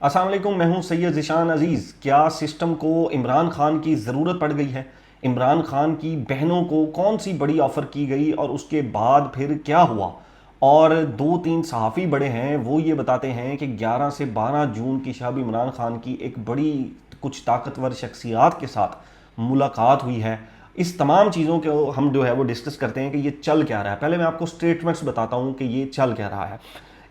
अस्सलाम वालेकुम, मैं हूं सैयद ज़ीशान अजीज़। क्या सिस्टम को इमरान खान की ज़रूरत पड़ गई है? इमरान खान की बहनों को कौन सी बड़ी ऑफ़र की गई और उसके बाद फिर क्या हुआ? और दो तीन सहाफ़ी बड़े हैं, वो ये बताते हैं कि 11 से 12 जून की शब इमरान खान की एक बड़ी कुछ ताकतवर शख्सियात के साथ मुलाकात हुई है। इस तमाम चीज़ों को हम जो है वो डिस्कस करते हैं कि ये चल क्या रहा है। पहले मैं आपको स्टेटमेंट्स बताता हूँ कि ये चल क्या रहा है।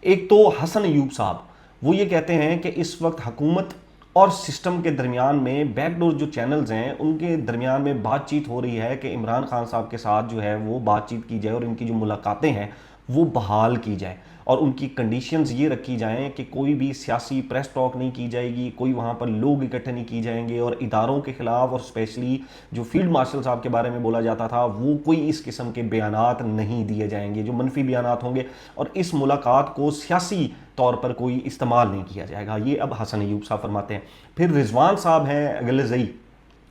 एक तो हसन अयूब साहब, वो ये कहते हैं कि इस वक्त हुकूमत और सिस्टम के दरमियान में बैकडोर जो चैनल्स हैं उनके दरमियान में बातचीत हो रही है कि इमरान खान साहब के साथ जो है वो बातचीत की जाए और इनकी जो मुलाकातें हैं वो बहाल की जाए और उनकी कंडीशंस ये रखी जाएं कि कोई भी सियासी प्रेस टॉक नहीं की जाएगी, कोई वहाँ पर लोग इकट्ठे नहीं किए जाएंगे और इदारों के खिलाफ और स्पेशली जो फील्ड मार्शल साहब के बारे में बोला जाता था वो कोई इस किस्म के बयानात नहीं दिए जाएंगे जो मनफी बयानात होंगे, और इस मुलाकात को सियासी तौर पर कोई इस्तेमाल नहीं किया जाएगा। ये अब हसन अयूब साहब फरमाते हैं। फिर रिजवान साहब हैं गलज़ई,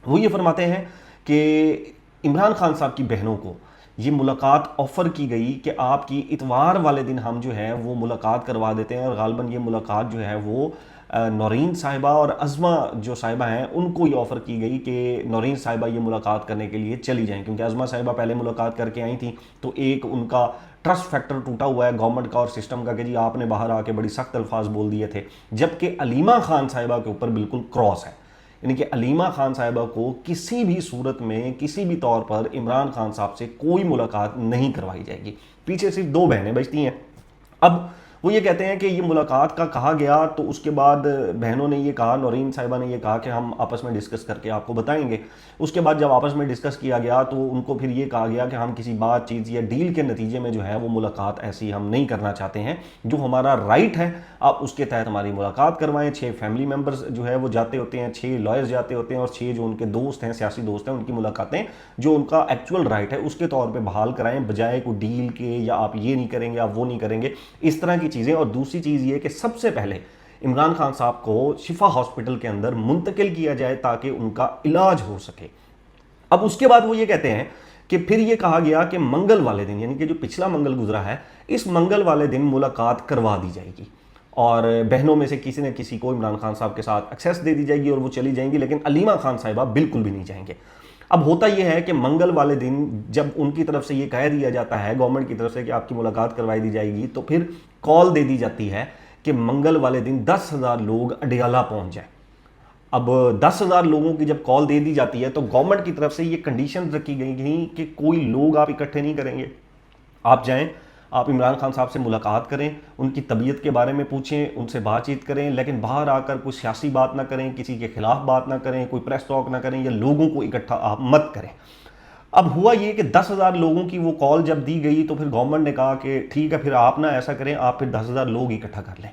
वो ये फरमाते हैं कि इमरान खान साहब की बहनों को ये मुलाकात ऑफ़र की गई कि आपकी इतवार वाले दिन हम जो है वो मुलाकात करवा देते हैं, और गालबन ये मुलाकात जो है वो नौरीन साहिबा और अज़मा जो साहिबा हैं उनको ये ऑफ़र की गई कि नौरीन साहिबा ये मुलाकात करने के लिए चली जाएं, क्योंकि अज़मा साहिबा पहले मुलाकात करके आई थी तो एक उनका ट्रस्ट फैक्टर टूटा हुआ है गवर्नमेंट का और सिस्टम का कि जी आपने बाहर आके बड़ी सख्त अल्फाज बोल दिए थे, जबकि अलीमा खान साहिबा के ऊपर बिल्कुल क्रॉस है। यानी कि अलीमा खान साहिबा को किसी भी सूरत में किसी भी तौर पर इमरान खान साहब से कोई मुलाकात नहीं करवाई जाएगी। पीछे सिर्फ दो बहनें बचती हैं। अब वो ये कहते हैं कि ये मुलाकात का कहा गया तो उसके बाद बहनों ने ये कहा, नौरीन साहिबा ने ये कहा कि हम आपस में डिस्कस करके आपको बताएंगे। उसके बाद जब आपस में डिस्कस किया गया तो उनको फिर ये कहा गया कि हम किसी बातचीत या डील के नतीजे में जो है वो मुलाकात ऐसी हम नहीं करना चाहते हैं, जो हमारा राइट है आप उसके तहत हमारी मुलाकात करवाएं। 6 फैमिली मेम्बर्स जो है वो जाते होते हैं, 6 लॉयर्स जाते होते हैं और 6 जो उनके दोस्त हैं, सियासी दोस्त हैं, उनकी मुलाकातें जो उनका एक्चुअल राइट है उसके तौर पर बहाल कराएं, बजाय कोई डील के या आप ये नहीं करेंगे आप वो नहीं करेंगे, इस तरह की चीज़ें। और दूसरी चीज़ ये कि सबसे पहले इमरान खान साहब को शिफा हॉस्पिटल के अंदर मुंतकिल किया जाए ताकि उनका इलाज हो सके। अब उसके बाद वो ये कहते हैं कि फिर ये कहा गया कि मंगल वाले दिन, यानी कि जो पिछला मंगल गुजरा है, इस मंगल वाले दिन मुलाकात करवा दी जाएगी और बहनों में से किसी न किसी को इमरान खान साहब के साथ एक्सेस दे दी जाएगी और वो चली जाएंगी, लेकिन अलीमा खान साहिबा बिल्कुल भी नहीं जाएंगे। अब होता यह है कि मंगल वाले दिन जब उनकी तरफ से ये कह दिया जाता है गवर्नमेंट की तरफ से कि आपकी मुलाकात करवाई दी जाएगी, तो फिर कॉल दे दी जाती है कि मंगल वाले दिन 10,000 लोग अडियाला पहुंच जाए। अब 10,000 लोगों की जब कॉल दे दी जाती है तो गवर्नमेंट की तरफ से ये कंडीशन रखी गई थी कि कोई लोग आप इकट्ठे नहीं करेंगे, आप जाएं, आप इमरान खान साहब से मुलाकात करें, उनकी तबीयत के बारे में पूछें, उनसे बातचीत करें, लेकिन बाहर आकर कोई सियासी बात ना करें, किसी के खिलाफ बात ना करें, कोई प्रेस टॉक ना करें या लोगों को इकट्ठा आप मत करें। अब हुआ ये कि 10,000 लोगों की वो कॉल जब दी गई तो फिर गवर्नमेंट ने कहा कि ठीक है फिर आप ना ऐसा करें, आप फिर 10,000 लोग इकट्ठा कर लें।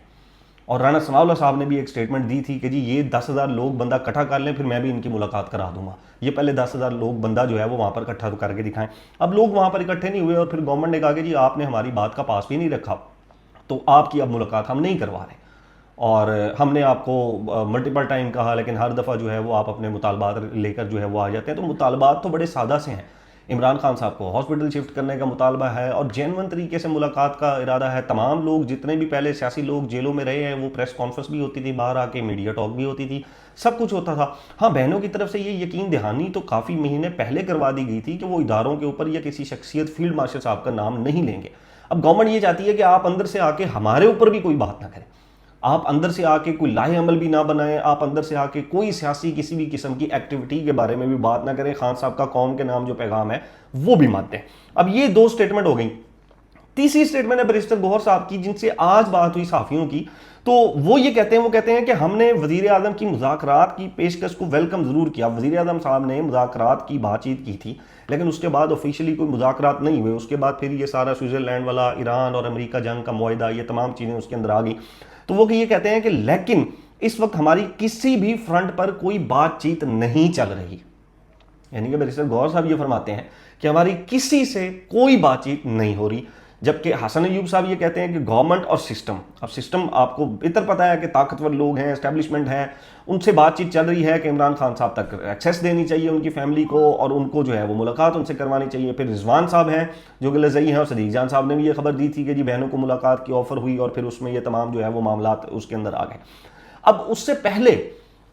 और राना सनाउल्लाह साहब ने भी एक स्टेटमेंट दी थी कि जी ये 10,000 लोग बंदा इकट्ठा कर लें, फिर मैं भी इनकी मुलाकात करा दूंगा। ये पहले 10,000 लोग बंदा जो है वो वहाँ पर इकट्ठा करके दिखाएं। अब लोग वहाँ पर इकट्ठे नहीं हुए और फिर गवर्नमेंट ने कहा कि जी आपने हमारी बात का पास भी नहीं रखा तो आपकी अब मुलाकात हम नहीं करवा रहे, और हमने आपको मल्टीपल टाइम कहा लेकिन हर दफ़ा जो है वो आप अपने मुतालबात लेकर जो है वो आ जाते हैं। तो मुतालबात तो बड़े सादा से हैं। इमरान खान साहब को हॉस्पिटल शिफ्ट करने का मुतालबा है और जेन्युइन तरीके से मुलाकात का इरादा है। तमाम लोग जितने भी पहले सियासी लोग जेलों में रहे हैं वो प्रेस कॉन्फ्रेंस भी होती थी, बाहर आके मीडिया टॉक भी होती थी, सब कुछ होता था। हाँ, बहनों की तरफ से ये यकीन दहानी तो काफ़ी महीने पहले करवा दी गई थी कि वो इदारों के ऊपर या किसी शख्सियत फील्ड मार्शल साहब का नाम नहीं लेंगे। अब गवर्नमेंट ये चाहती है कि आप अंदर से आके हमारे ऊपर भी कोई बात ना करें, आप अंदर से आके कोई लाहे अमल भी ना बनाएं, आप अंदर से आके कोई सियासी किसी भी किस्म की एक्टिविटी के बारे में भी बात ना करें, खान साहब का कौम के नाम जो पैगाम है वो भी मत दें। अब ये 2 स्टेटमेंट हो गई। तीसरी स्टेटमेंट है बैरिस्टर गौहर साहब की, जिनसे आज बात हुई साफियों की। तो वो कहते हैं कि हमने वजीर आजम की मुज़ाकरात की पेशकश को वेलकम जरूर किया। वजीर आजम साहब ने मुज़ाकरात की बातचीत की थी लेकिन उसके बाद ऑफिशियली कोई मुज़ाकरात नहीं हुए। उसके बाद फिर ये सारा स्विट्जरलैंड वाला ईरान और अमेरिका जंग का मुआहिदा, ये तमाम चीज़ें उसके अंदर आ गई। तो वो ये कहते हैं कि लेकिन इस वक्त हमारी किसी भी फ्रंट पर कोई बातचीत नहीं चल रही। यानी कि बैरिस्टर गौहर साहब ये फरमाते हैं कि हमारी किसी से कोई बातचीत नहीं हो रही, जबकि हसन अयूब साहब ये कहते हैं कि गवर्नमेंट और सिस्टम, अब सिस्टम आपको बेहतर पता है कि ताकतवर लोग हैं, एस्टेब्लिशमेंट है, उनसे बातचीत चल रही है कि इमरान खान साहब तक एक्सेस देनी चाहिए उनकी फैमिली को और उनको जो है वो मुलाकात उनसे करवानी चाहिए। फिर रिजवान साहब हैं जो कि लज़ई हैं और सदीक जान साहब ने भी ये खबर दी थी कि जी बहनों को मुलाकात की ऑफर हुई और फिर उसमें ये तमाम जो है वो मामला उसके अंदर आ गए। अब उससे पहले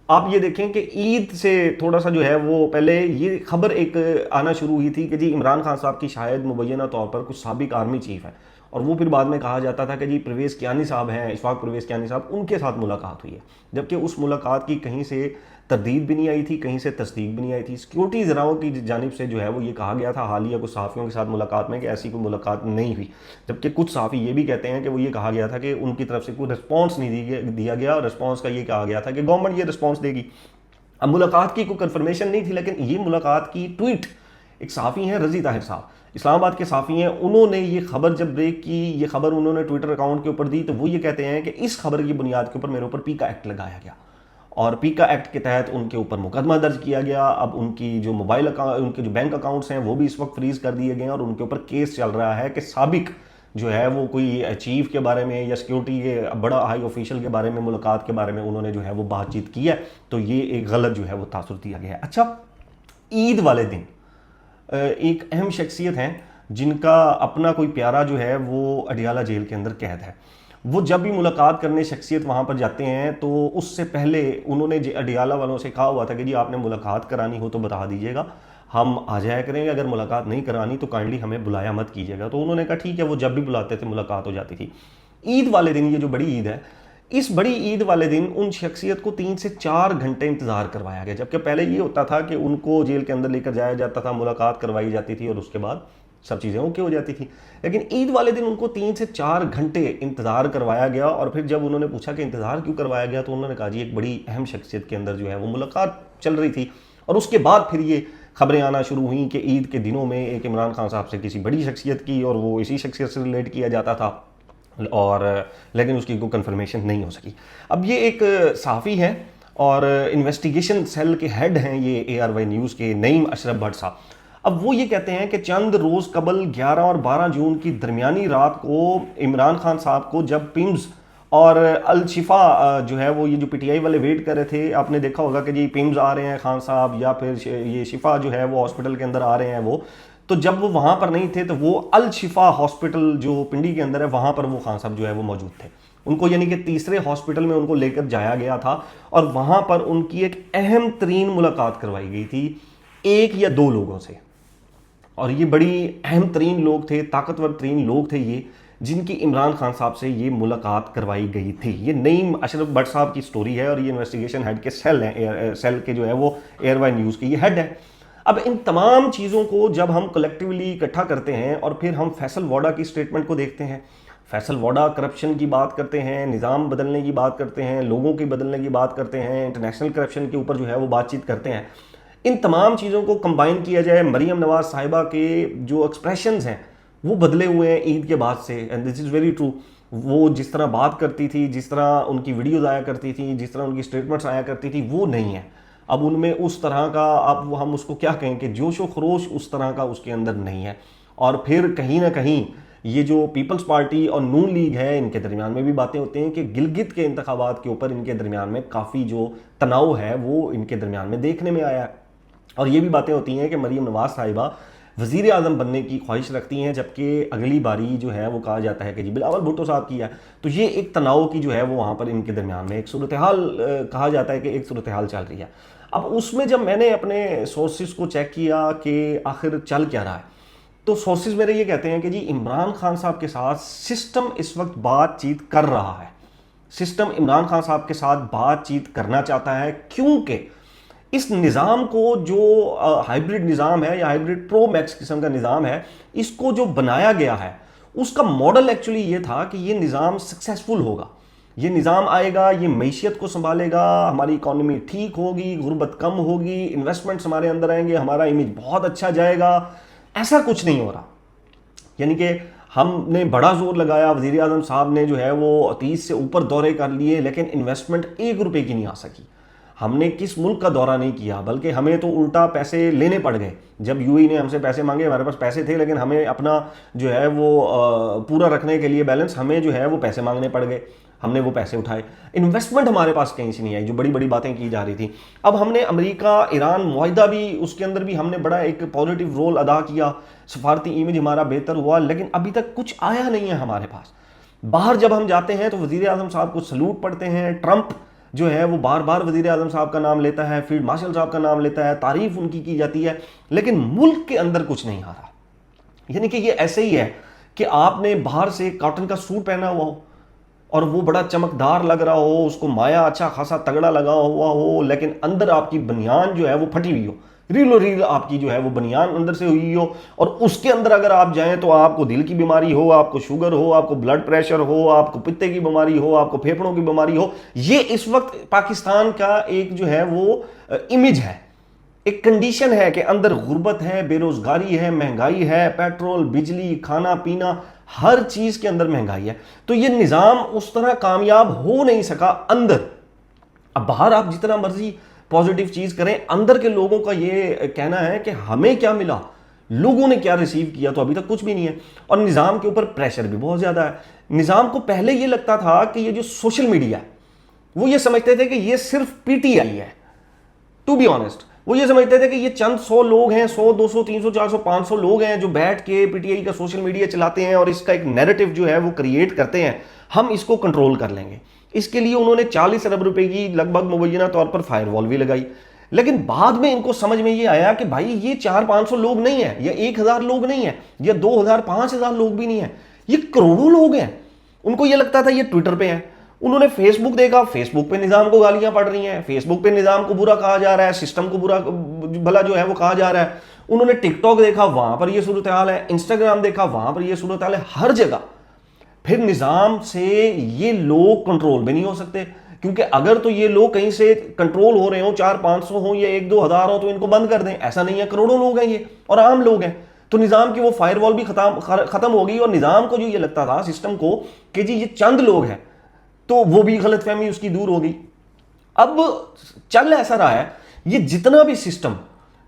आप ये देखें कि ईद से थोड़ा सा जो है वो पहले ये खबर एक आना शुरू हुई थी कि जी इमरान खान साहब की शायद मुबैना तौर पर कुछ साबिक आर्मी चीफ है, और वो फिर बाद में कहा जाता था कि जी परवेज़ कियानी साहब हैं, इशफाक परवेज़ कियानी साहब, उनके साथ मुलाकात हुई है, जबकि उस मुलाकात की कहीं से तरदीद भी नहीं आई थी, कहीं से तस्दीक भी नहीं आई थी। सिक्योरिटी ज़राओं की जानिब से जो है वो ये कहा गया था हालिया कुछ सहाफ़ियों के साथ मुलाकात में कि ऐसी कोई मुलाकात नहीं हुई, जबकि कुछ सहाफ़ी ये भी कहते हैं कि वो ये कहा गया था कि उनकी तरफ से कोई रिस्पॉन्स नहीं दिया गया, और रिस्पॉन्स का ये कहा गया था कि गवर्नमेंट ये रिस्पॉन्स देगी। अब मुलाकात की कोई कंफर्मेशन नहीं थी, लेकिन ये मुलाकात की ट्वीट, एक सहाफ़ी हैं रज़ी ताहिर साहब, इस्लामाबाद के सहाफ़ी हैं, उन्होंने ये खबर जब ब्रेक की, ये खबर उन्होंने ट्विटर अकाउंट के ऊपर दी, तो वो ये कहते हैं कि इस खबर की बुनियाद के ऊपर मेरे ऊपर पीका एक्ट लगाया गया, और पीका एक्ट के तहत उनके ऊपर मुकदमा दर्ज किया गया। अब उनकी जो मोबाइल अकाउंट, उनके जो बैंक अकाउंट्स हैं वो भी इस वक्त फ्रीज कर दिए गए हैं, और उनके ऊपर केस चल रहा है कि साबिक जो है वो कोई चीफ के बारे में या सिक्योरिटी के बड़ा हाई ऑफिशियल के बारे में, मुलाकात के बारे में उन्होंने जो है वो बातचीत की है, तो ये एक गलत जो है वो तासुर दिया गया है। अच्छा, ईद वाले दिन एक अहम शख्सियत हैं जिनका अपना कोई प्यारा जो है वो अडियाला जेल के अंदर कैद है, वो जब भी मुलाकात करने शख्सियत वहाँ पर जाते हैं तो उससे पहले उन्होंने अडियाला वालों से कहा हुआ था कि जी आपने मुलाकात करानी हो तो बता दीजिएगा, हम आ जाया करेंगे, अगर मुलाकात नहीं करानी तो काइंडली हमें बुलाया मत कीजिएगा। तो उन्होंने कहा ठीक है, वो जब भी बुलाते थे मुलाकात हो जाती थी। ईद वाले दिन, ये जो बड़ी ईद है, इस बड़ी ईद वाले दिन उन शख्सियत को 3 से 4 घंटे इंतज़ार करवाया गया, जबकि पहले ये होता था कि उनको जेल के अंदर लेकर जाया जाता था, मुलाकात करवाई जाती थी और उसके बाद सब चीज़ें ओके हो जाती थी। लेकिन ईद वाले दिन उनको 3 से 4 घंटे इंतज़ार करवाया गया, और फिर जब उन्होंने पूछा कि इंतज़ार क्यों करवाया गया, तो उन्होंने कहा जी एक बड़ी अहम शख्सियत के अंदर जो है वो मुलाकात चल रही थी। और उसके बाद फिर ये खबरें आना शुरू हुई कि ईद के दिनों में एक इमरान खान साहब से किसी बड़ी शख्सियत की, और वो इसी शख्सियत से रिलेट किया जाता था, और लेकिन उसकी कोई कंफर्मेशन नहीं हो सकी। अब ये एक सहाफ़ी है और इन्वेस्टिगेशन सेल के हेड हैं ये ARY न्यूज़ के, नईम अशरफ भट्ट साहब। अब वो ये कहते हैं कि चंद रोज़ कबल 11 और 12 जून की दरमियानी रात को इमरान खान साहब को जब पिम्स और अल शिफा जो है वो ये जो PTI वाले वेट कर रहे थे, आपने देखा होगा कि जी पिम्स आ रहे हैं खान साहब, या फिर ये शिफा जो है वो हॉस्पिटल के अंदर आ रहे हैं वो, तो जब वो वहाँ पर नहीं थे तो वो अल शिफा हॉस्पिटल जो पिंडी के अंदर है वहाँ पर वो खान साहब जो है वो मौजूद थे। उनको यानी कि तीसरे हॉस्पिटल में उनको लेकर जाया गया था, और वहाँ पर उनकी एक अहम तरीन मुलाकात करवाई गई थी 1 या 2 लोगों से, और ये बड़ी अहम तरीन लोग थे, ताकतवर तरीन लोग थे ये, जिनकी इमरान खान साहब से ये मुलाकात करवाई गई थी। ये नईम अशरफ भट्ट साहब की स्टोरी है, और ये इन्वेस्टिगेशन हेड के सेल हैं, सेल के जो है वो ARY न्यूज़ के ये हेड है। अब इन तमाम चीज़ों को जब हम कलेक्टिवली इकट्ठा करते हैं और फिर हम फैसल वाडा की स्टेटमेंट को देखते हैं, फैसल वाडा करप्शन की बात करते हैं, निज़ाम बदलने की बात करते हैं, लोगों की बदलने की बात करते हैं, इंटरनेशनल करप्शन के ऊपर जो है वो बातचीत करते हैं, इन तमाम चीज़ों को कंबाइन किया जाए, मरीम नवाज साहिबा के जो एक्सप्रेशंस हैं वो बदले हुए हैं ईद के बाद से, and this is very true. वो जिस तरह बात करती थी, जिस तरह उनकी वीडियोज़ आया करती थी, जिस तरह उनकी स्टेटमेंट्स आया करती थी, वो नहीं है अब उनमें उस तरह का, अब हम उसको क्या कहें कि जोश व खरोश उस तरह का उसके अंदर नहीं है। और फिर कहीं ना कहीं ये जो पीपल्स पार्टी और नून लीग है, इनके दरमियान में भी बातें होती हैं कि गिलगित के इंतखाबात के ऊपर इनके दरमियान में काफ़ी जो तनाव है वो इनके दरमियान में देखने में आया है। और ये भी बातें होती हैं कि मरीम नवाज साहिबा वज़ीर आज़म बनने की ख्वाहिश रखती हैं, जबकि अगली बारी जो है वो कहा जाता है कि जी बिलावल भुट्टो साहब की है। तो ये एक तनाव की जो है वो वहाँ पर इनके दरमियान में एक सूरत हाल, कहा जाता है कि एक सूरत हाल चल रही है। अब उसमें जब मैंने अपने सोर्सेज को चेक किया कि आखिर चल क्या रहा है, तो सोर्सेज मेरे ये कहते हैं कि जी इमरान खान साहब के साथ सिस्टम इस वक्त बातचीत कर रहा है, सिस्टम इमरान खान साहब के साथ बातचीत करना चाहता है, क्योंकि इस निज़ाम को जो हाइब्रिड निज़ाम है या हाइब्रिड प्रो मैक्स किस्म का निज़ाम है, इसको जो बनाया गया है उसका मॉडल एक्चुअली ये था कि ये निज़ाम सक्सेसफुल होगा, ये निज़ाम आएगा, ये मईशियत को संभालेगा, हमारी इकॉनमी ठीक होगी, गुर्बत कम होगी, इन्वेस्टमेंट्स हमारे अंदर आएंगे, हमारा इमेज बहुत अच्छा जाएगा। ऐसा कुछ नहीं हो रहा। यानी कि हमने बड़ा जोर लगाया, वज़ीर आज़म साहब ने जो है वो 30 से ऊपर दौरे कर लिए, लेकिन इन्वेस्टमेंट 1 रुपए की नहीं आ सकी। हमने किस मुल्क का दौरा नहीं किया, बल्कि हमें तो उल्टा पैसे लेने पड़ गए। जब UAE ने हमसे पैसे मांगे, हमारे पास पैसे थे, लेकिन हमें अपना जो है वो पूरा रखने के लिए बैलेंस, हमें जो है वो पैसे मांगने पड़ गए, हमने वो पैसे उठाए। इन्वेस्टमेंट हमारे पास कहीं से नहीं आई, जो बड़ी बड़ी बातें की जा रही थी। अब हमने अमेरिका ईरान मुआहिदा भी, उसके अंदर भी हमने बड़ा एक पॉजिटिव रोल अदा किया, सफारती इमेज हमारा बेहतर हुआ, लेकिन अभी तक कुछ आया नहीं है हमारे पास। बाहर जब हम जाते हैं तो वज़ीर आज़म साहब को सलूट पढ़ते हैं, ट्रंप जो है वो बार बार वजीर आजम साहब का नाम लेता है, फील्ड मार्शल साहब का नाम लेता है, तारीफ उनकी की जाती है, लेकिन मुल्क के अंदर कुछ नहीं आ रहा। यानी कि ये ऐसे ही है कि आपने बाहर से कॉटन का सूट पहना हुआ हो और वो बड़ा चमकदार लग रहा हो, उसको माया अच्छा खासा तगड़ा लगा हुआ हो, लेकिन अंदर आपकी बनियान जो है वो फटी हुई हो, रीलो रील आपकी जो है वो बनियान अंदर से हुई हो, और उसके अंदर अगर आप जाएं तो आपको दिल की बीमारी हो, आपको शुगर हो, आपको ब्लड प्रेशर हो, आपको पित्ते की बीमारी हो, आपको फेफड़ों की बीमारी हो। ये इस वक्त पाकिस्तान का एक जो है वो इमेज है, एक कंडीशन है कि अंदर गुर्बत है, बेरोजगारी है, महंगाई है, पेट्रोल, बिजली, खाना पीना, हर चीज के अंदर महंगाई है। तो ये निजाम उस तरह कामयाब हो नहीं सका अंदर। अब बाहर आप जितना मर्जी पॉजिटिव चीज करें, अंदर के लोगों का ये कहना है कि हमें क्या मिला, लोगों ने क्या रिसीव किया, तो अभी तक कुछ भी नहीं है। और निजाम के ऊपर प्रेशर भी बहुत ज्यादा है। निजाम को पहले ये लगता था कि ये जो सोशल मीडिया है, वो ये समझते थे कि ये सिर्फ पीटीआई है। टू बी ऑनेस्ट, वो ये समझते थे कि ये चंद 100 लोग हैं, 100, 200, 300, 400, 500 लोग हैं जो बैठ के पीटीआई का सोशल मीडिया चलाते हैं और इसका एक नैरेटिव जो है वो क्रिएट करते हैं, हम इसको कंट्रोल कर लेंगे। इसके लिए उन्होंने 40 अरब रुपए की लगभग मुबैना तौर पर फायरवॉल भी लगाई। लेकिन बाद में इनको समझ में ये आया कि भाई ये 400-500 लोग नहीं है, या 1000 लोग नहीं है, या 2000, 5000 लोग भी नहीं है, ये करोड़ों लोग हैं। उनको ये लगता था ये ट्विटर पे है। उन्होंने फेसबुक देखा, फेसबुक पे निजाम को गालियां पड़ रही हैं, फेसबुक पे निजाम को बुरा कहा जा रहा है, सिस्टम को बुरा भला जो है वो कहा जा रहा है। उन्होंने टिकटॉक देखा, वहां पर ये सूरत हाल है, इंस्टाग्राम देखा, वहां पर ये सूरत हाल है, हर जगह। फिर निजाम से ये लोग कंट्रोल भी नहीं हो सकते, क्योंकि अगर तो ये लोग कहीं से कंट्रोल हो रहे हो, 400-500 हो या 1-2 हज़ार हो, तो इनको बंद कर दें। ऐसा नहीं है, करोड़ों लोग हैं ये और आम लोग हैं। तो निजाम की वो फायरवॉल भी खत्म हो गई, और निजाम को जो ये लगता था सिस्टम को कि जी ये चंद लोग हैं, तो वो भी गलतफहमी उसकी दूर हो गई। अब चल ऐसा रहा है, ये जितना भी सिस्टम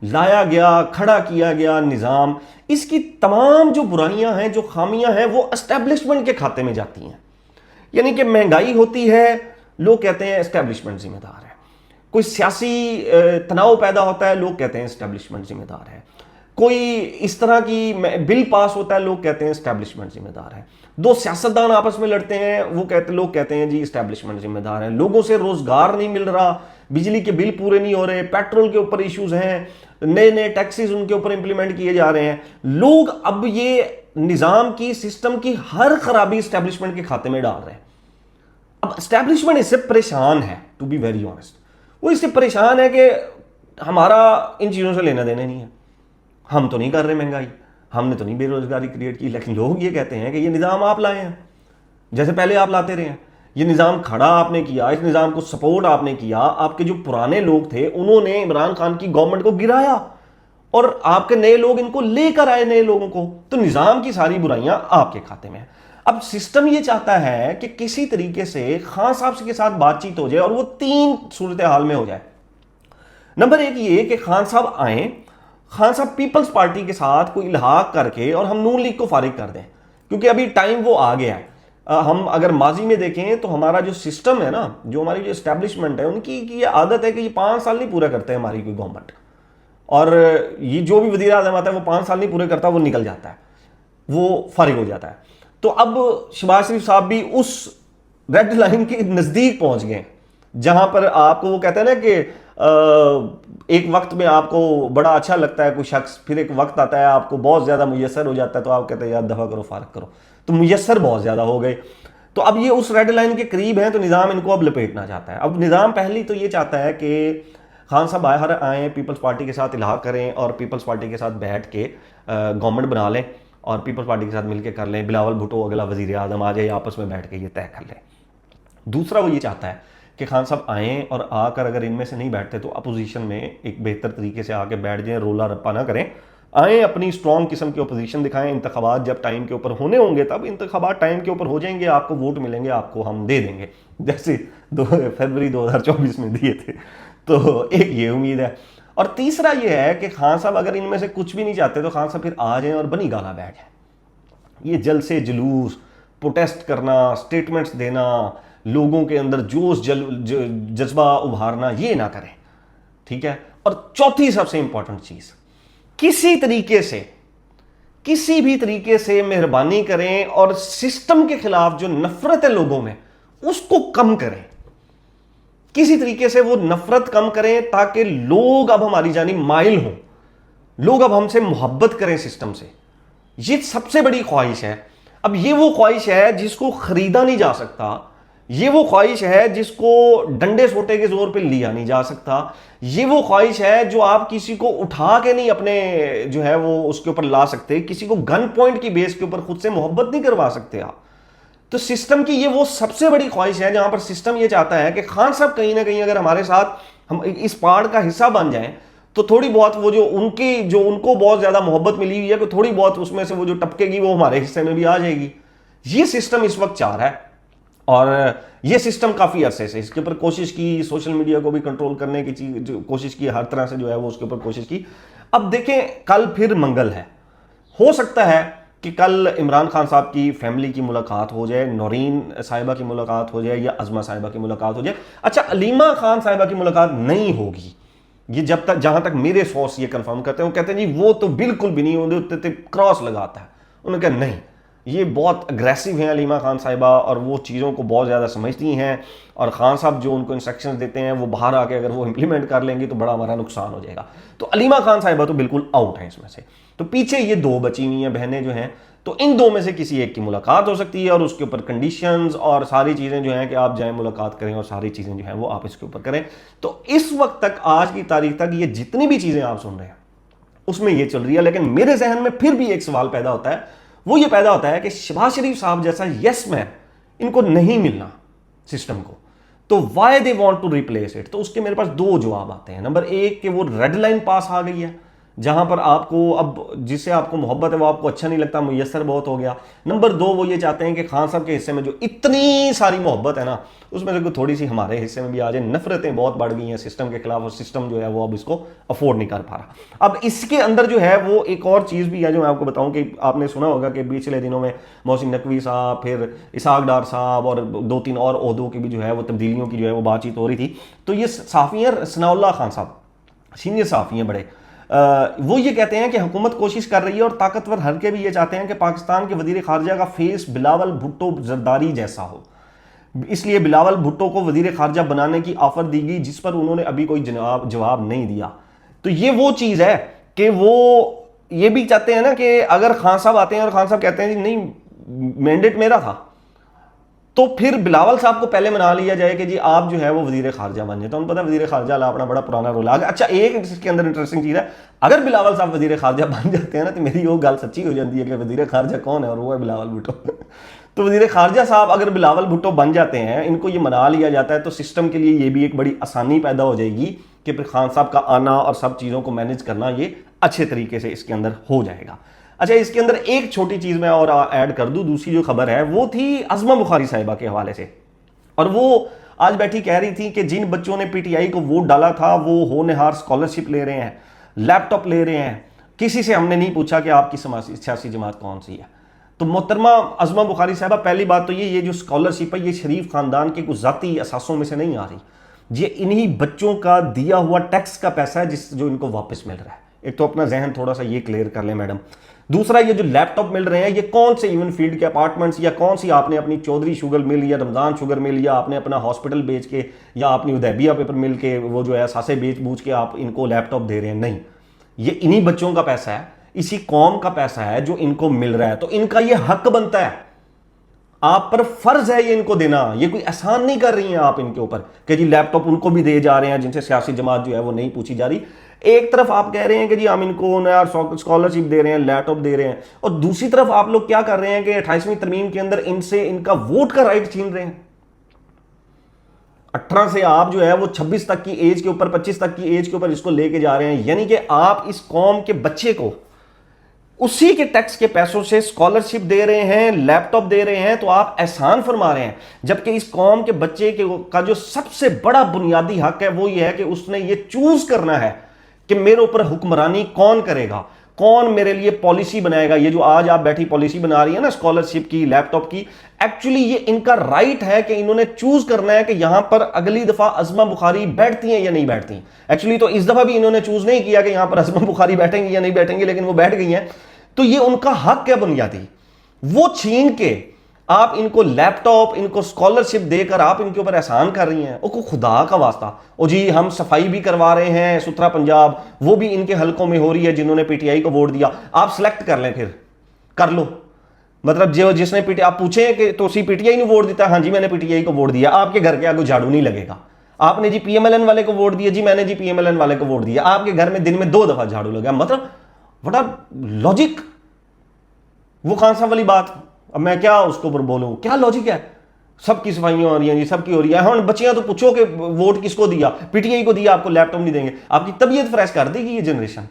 लाया गया, खड़ा किया गया निजाम, इसकी तमाम जो बुराइयां हैं, जो खामियां हैं, वो एस्टेब्लिशमेंट के खाते में जाती हैं। यानी कि महंगाई होती है, लोग कहते हैं एस्टेब्लिशमेंट जिम्मेदार है। कोई सियासी तनाव पैदा होता है, लोग कहते हैं एस्टेब्लिशमेंट जिम्मेदार है। कोई इस तरह की बिल पास होता है, लोग कहते हैं एस्टेब्लिशमेंट जिम्मेदार है। दो सियासतदान आपस में लड़ते हैं, लोग कहते हैं जी एस्टेब्लिशमेंट जिम्मेदार है। लोगों से रोजगार नहीं मिल रहा, बिजली के बिल पूरे नहीं हो रहे, पेट्रोल के ऊपर इश्यूज हैं, नए नए टैक्सेस उनके ऊपर इंप्लीमेंट किए जा रहे हैं। लोग अब ये निजाम की, सिस्टम की हर खराबी एस्टेब्लिशमेंट के खाते में डाल रहे हैं। अब एस्टेब्लिशमेंट इससे परेशान है, टू बी वेरी ऑनेस्ट। वो इससे परेशान है कि हमारा इन चीज़ों से लेना देना नहीं है, हम तो नहीं कर रहे महंगाई, हमने तो नहीं बेरोजगारी क्रिएट की, लेकिन लोग ये कहते हैं कि ये निज़ाम आप लाए हैं, जैसे पहले आप लाते रहे हैं। ये निज़ाम खड़ा आपने किया, इस निज़ाम को सपोर्ट आपने किया। आपके जो पुराने लोग थे उन्होंने इमरान खान की गवर्नमेंट को गिराया, और आपके नए लोग इनको लेकर आए, नए लोगों को। तो निज़ाम की सारी बुराइयां आपके खाते में है। अब सिस्टम ये चाहता है कि किसी तरीके से खान साहब के साथ बातचीत हो जाए, और वो 3 सूरत हाल में हो जाए। नंबर 1 ये कि खान साहब आए, खान साहब पीपल्स पार्टी के साथ कोई इल्हाक करके और हम नून लीग को फारिग कर दें, क्योंकि अभी टाइम वो आ गया है। हम अगर माजी में देखें तो हमारा जो सिस्टम है ना, जो हमारी जो एस्टेब्लिशमेंट है, उनकी ये आदत है कि ये 5 साल नहीं पूरा करते हैं हमारी कोई गवर्नमेंट, और ये जो भी वज़ीर आज़म आता है वो 5 साल नहीं पूरे करता, वो निकल जाता है, वो फारिग हो जाता है। तो अब शहबाज शरीफ साहब भी उस रेड लाइन के नज़दीक पहुंच गए, जहां पर आपको वो कहते हैं ना कि एक वक्त में आपको बड़ा अच्छा लगता है कोई शख्स, फिर एक वक्त आता है आपको बहुत ज़्यादा मुयस्सर हो जाता है, तो आप कहते हैं यार दफ़ा करो, फारग करो। तो मुयस्सर बहुत ज़्यादा हो गए, तो अब ये उस रेड लाइन के करीब हैं, तो निज़ाम इनको अब लपेटना चाहता है। अब निज़ाम पहली तो ये चाहता है कि खान साहब बाहर आएँ, पीपल्स पार्टी के साथ इलाहा करें, और पीपल्स पार्टी के साथ बैठ के गवर्नमेंट बना लें, और पीपल्स पार्टी के साथ मिलकर कर लें, बिलावल भुट्टो अगला वज़ीर आज़म आ जाए, आपस में बैठ के ये तय कर लें। दूसरा वो ये चाहता है कि खान साहब आएँ और आकर अगर इनमें से नहीं बैठते तो अपोजिशन में एक बेहतर तरीके से आके बैठ जाएँ, रोला रप्पा ना करें, आएँ, अपनी स्ट्रॉन्ग किस्म की अपोजिशन दिखाएं। इंतखाबात जब टाइम के ऊपर होने होंगे तब इंतखाबात टाइम के ऊपर हो जाएंगे, आपको वोट मिलेंगे, आपको हम दे देंगे, जैसे फरवरी 2024 में दिए थे। तो एक ये उम्मीद है। और तीसरा ये है कि खान साहब अगर इनमें से कुछ भी नहीं चाहते तो खान साहब फिर आ जाएं और बनी गाला बैठ जाए। ये जलसे जुलूस, प्रोटेस्ट करना, स्टेटमेंट्स देना, लोगों के अंदर जोश जज्बा उभारना, ये ना करें, ठीक है। और चौथी सबसे इंपॉर्टेंट चीज, किसी तरीके से, किसी भी तरीके से मेहरबानी करें और सिस्टम के खिलाफ जो नफरत है लोगों में उसको कम करें। किसी तरीके से वो नफरत कम करें ताकि लोग अब हमारी जानी माइल हों, लोग अब हमसे मोहब्बत करें सिस्टम से। ये सबसे बड़ी ख्वाहिश है। अब ये वो ख्वाहिश है जिसको खरीदा नहीं जा सकता, ये वो ख्वाहिश है जिसको डंडे सोटे के जोर पे लिया नहीं जा सकता, ये वो ख्वाहिश है जो आप किसी को उठा के नहीं अपने जो है वो उसके ऊपर ला सकते, किसी को गन पॉइंट की बेस के ऊपर खुद से मोहब्बत नहीं करवा सकते आप। तो सिस्टम की ये वो सबसे बड़ी ख्वाहिश है जहां पर सिस्टम ये चाहता है कि खान साहब कहीं ना कहीं अगर हमारे साथ हम इस पहाड़ का हिस्सा बन जाएं तो थोड़ी बहुत वो जो उनको बहुत ज्यादा मोहब्बत मिली हुई है, थोड़ी बहुत उसमें से वो जो टपकेगी वो हमारे हिस्से में भी आ जाएगी। ये सिस्टम इस वक्त चाह रहा है और ये सिस्टम काफी अरसे से इसके ऊपर कोशिश की, सोशल मीडिया को भी कंट्रोल करने की चीज कोशिश की, हर तरह से जो है वो उसके ऊपर कोशिश की। अब देखें, कल फिर मंगल है, हो सकता है कि कल इमरान खान साहब की फैमिली की मुलाकात हो जाए, नौरीन साहिबा की मुलाकात हो जाए या अज़मा साहिबा की मुलाकात हो जाए। अच्छा, अलीमा खान साहिबा की मुलाकात नहीं होगी, ये जब तक जहां तक मेरे सोर्स ये कंफर्म करते हैं, वो कहते हैं जी वो तो बिल्कुल भी नहीं, उन्होंने क्रॉस लगाता है। उन्होंने कहा नहीं, ये बहुत अग्रेसिव हैं अलीमा खान साहिबा और वो चीज़ों को बहुत ज़्यादा समझती हैं और खान साहब जो उनको इंस्ट्रक्शंस देते हैं वो बाहर आके अगर वो इंप्लीमेंट कर लेंगे तो बड़ा हमारा नुकसान हो जाएगा। तो अलीमा खान साहिबा तो बिल्कुल आउट हैं इसमें से। तो पीछे ये दो बची हुई हैं बहनें जो हैं, तो इन दो में से किसी एक की मुलाकात हो सकती है और उसके ऊपर कंडीशंस और सारी चीज़ें जो हैं कि आप जाएं मुलाकात करें और सारी चीज़ें जो हैं वो आप इसके ऊपर करें। तो इस वक्त तक, आज की तारीख तक, ये जितनी भी चीज़ें आप सुन रहे हैं उसमें ये चल रही है। लेकिन मेरे जहन में फिर भी एक सवाल पैदा होता है, वो ये पैदा होता है कि शहबाज शरीफ साहब जैसा यस मैन इनको नहीं मिलना सिस्टम को, तो why they want to replace it. तो उसके मेरे पास दो जवाब आते हैं। नंबर एक कि वो रेड लाइन पास आ गई है जहां पर आपको अब जिससे आपको मोहब्बत है वो आपको अच्छा नहीं लगता, मुयस्सर बहुत हो गया। नंबर दो, वो ये चाहते हैं कि खान साहब के हिस्से में जो इतनी सारी मोहब्बत है ना, उसमें से थोड़ी सी हमारे हिस्से में भी आ जाए। नफरतें बहुत बढ़ गई हैं सिस्टम के खिलाफ और सिस्टम जो है वो अब इसको अफोर्ड नहीं कर पा रहा। अब इसके अंदर जो है वो एक और चीज़ भी है जो मैं आपको बताऊं कि आपने सुना होगा कि पिछले दिनों में मोहसिन नकवी साहब, फिर इसहाक डार साहब और दो तीन और ओहदों की भी जो है वो तब्दीलियों की जो है वो बातचीत हो रही थी। तो ये साफ़ी हैं सनाउल्लाह खान साहब, सीनियर साफ़ी हैं बड़े, वो ये कहते हैं कि हुकूमत कोशिश कर रही है और ताकतवर हल्के भी ये चाहते हैं कि पाकिस्तान के वजीर खारजा का फेस बिलावल भुट्टो जरदारी जैसा हो, इसलिए बिलावल भुट्टो को वजीर खारजा बनाने की ऑफर दी गई जिस पर उन्होंने अभी कोई जवाब नहीं दिया। तो ये वो चीज़ है कि वो ये भी चाहते हैं ना कि अगर खान साहब आते हैं और खान साहब कहते हैं जी नहीं मैंडेट मेरा था, तो फिर बिलावल साहब को पहले मना लिया जाए कि जी आप जो है वो वजीर खारजा बन जाए। तो उनको पता है वजीर खारजा अपना बड़ा पुराना रोल आ गया। अच्छा, एक इसके अंदर इंटरेस्टिंग चीज़ है, अगर बिलावल साहब वजीर खारजा बन जाते हैं ना तो मेरी वो गल सच्ची हो जाती है कि वजीर खारजा कौन है और वो है बिलावल भुट्टो। तो वजीर खारजा साहब अगर बिलावल भुट्टो बन जाते हैं, इनको ये मना लिया जाता है, तो सिस्टम के लिए ये भी एक बड़ी आसानी पैदा हो जाएगी कि फिर खान साहब का आना और सब चीज़ों को मैनेज करना ये अच्छे तरीके से इसके अंदर हो जाएगा। अच्छा, इसके अंदर एक छोटी चीज़ मैं और ऐड कर दूं, दूसरी जो खबर है वो थी अज़मा बुखारी साहिबा के हवाले से। और वो आज बैठी कह रही थी कि जिन बच्चों ने पीटीआई को वोट डाला था वो होनहार स्कॉलरशिप ले रहे हैं, लैपटॉप ले रहे हैं, किसी से हमने नहीं पूछा कि आपकी सियासी जमात कौन सी है। तो मोहतरमा अज़मा बुखारी साहिबा, पहली बात तो ये जो स्कॉलरशिप है ये शरीफ खानदान के कुछ ज़ाती असासों में से नहीं आ रही, ये इन्हीं बच्चों का दिया हुआ टैक्स का पैसा है जो इनको वापस मिल रहा है। एक तो अपना जहन थोड़ा सा ये क्लियर कर लें मैडम। दूसरा, ये जो लैपटॉप मिल रहे हैं ये कौन से इवन फील्ड के अपार्टमेंट्स या कौन सी आपने अपनी चौधरी शुगर मिल या रमजान शुगर मिल या आपने अपना हॉस्पिटल बेच के या अपनी उदैबिया पेपर मिल के वो जो है सासे बेच बूझ के आप इनको लैपटॉप दे रहे हैं, नहीं, ये इन्हीं बच्चों का पैसा है, इसी कौम का पैसा है जो इनको मिल रहा है। तो इनका ये हक बनता है, आप पर फर्ज है ये इनको देना। ये कोई एहसान नहीं कर रही हैं आप इनके ऊपर कि जी लैपटॉप उनको भी दे जा रहे हैं जिनसे सियासी जमात जो है वो नहीं पूछी जा रही। एक तरफ आप कह रहे हैं कि जी हम इनको यार स्कॉलरशिप दे रहे हैं, लैपटॉप दे रहे हैं, और दूसरी तरफ आप लोग क्या कर रहे हैं कि 28वीं तरमीम के अंदर इनसे इनका वोट का राइट छीन रहे हैं। 18 से आप जो है वो 26 तक की एज के ऊपर, 25 तक की एज के ऊपर इसको लेके जा रहे हैं, यानी कि आप इस कौम के बच्चे को उसी के टैक्स के पैसों से स्कॉलरशिप दे रहे हैं, लैपटॉप दे रहे हैं, तो आप एहसान फरमा रहे हैं। जबकि इस कौम के बच्चे का जो सबसे बड़ा बुनियादी हक है वो ये है कि उसने ये चूज करना है कि मेरे ऊपर हुक्मरानी कौन करेगा, कौन मेरे लिए पॉलिसी बनाएगा। ये जो आज आप बैठी पॉलिसी बना रही है ना स्कॉलरशिप की, लैपटॉप की, एक्चुअली ये इनका राइट है कि इन्होंने चूज करना है कि यहां पर अगली दफा अज़मा बुखारी बैठती हैं या नहीं बैठती। एक्चुअली तो इस दफा भी इन्होंने चूज नहीं किया कि यहां पर अज़मा बुखारी बैठेंगी या नहीं बैठेंगी, लेकिन वो बैठ गई हैं। तो ये उनका हक है बुनियादी, वो छीन के आप इनको लैपटॉप, इनको स्कॉलरशिप देकर आप इनके ऊपर एहसान कर रही हैं। ओ खुदा का वास्ता, ओ जी हम सफाई भी करवा रहे हैं, सुथरा पंजाब वो भी इनके हलकों में हो रही है जिन्होंने पीटीआई को वोट दिया। आप सिलेक्ट कर लें, फिर कर लो। मतलब जो जिसने पीटीआई, आप पूछें कि तो सी पीटीआई ने वोट दिया, हाँ जी मैंने पीटीआई को वोट दिया, आपके घर के आगे झाड़ू नहीं लगेगा। आपने जी पीएमएलएन वाले को वोट दिया, जी मैंने जी पीएमएलएन वाले को वोट दिया, आपके घर में दिन में 2 दफा झाड़ू लगा। मतलब बड़ा लॉजिक, वो खान साहब वाली बात, अब मैं क्या उसके ऊपर बोलूं, क्या लॉजिक है? सबकी सफाइयां हो रही हैं जी, सबकी हो रही है। हाँ बच्चियां तो पूछो कि वोट किसको दिया, पीटीआई को दिया, आपको लैपटॉप नहीं देंगे। आपकी तबीयत फ्रेश कर देगी ये जनरेशन।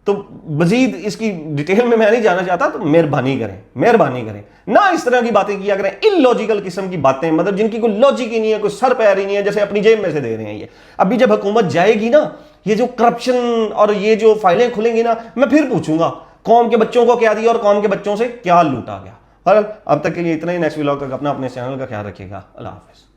तो मजीद इसकी डिटेल में मैं नहीं जाना चाहता, तो मेहरबानी करें ना इस तरह की बातें किया करें, इलॉजिकल किस्म की बातें, मतलब जिनकी कोई लॉजिक ही नहीं है, कोई सर पैर ही नहीं है, जैसे अपनी जेब में से दे रहे हैं ये। अभी जब हुकूमत जाएगी ना, ये जो करप्शन और ये जो फाइलें खुलेंगी ना, मैं फिर पूछूंगा कौम के बच्चों को क्या दिया और कौम के बच्चों से क्या लूटा गया। पर अब तक के लिए इतना ही। नेक्स्ट व्लॉग तक अपने चैनल का ख्याल रखिएगा। अल्लाह हाफिज़।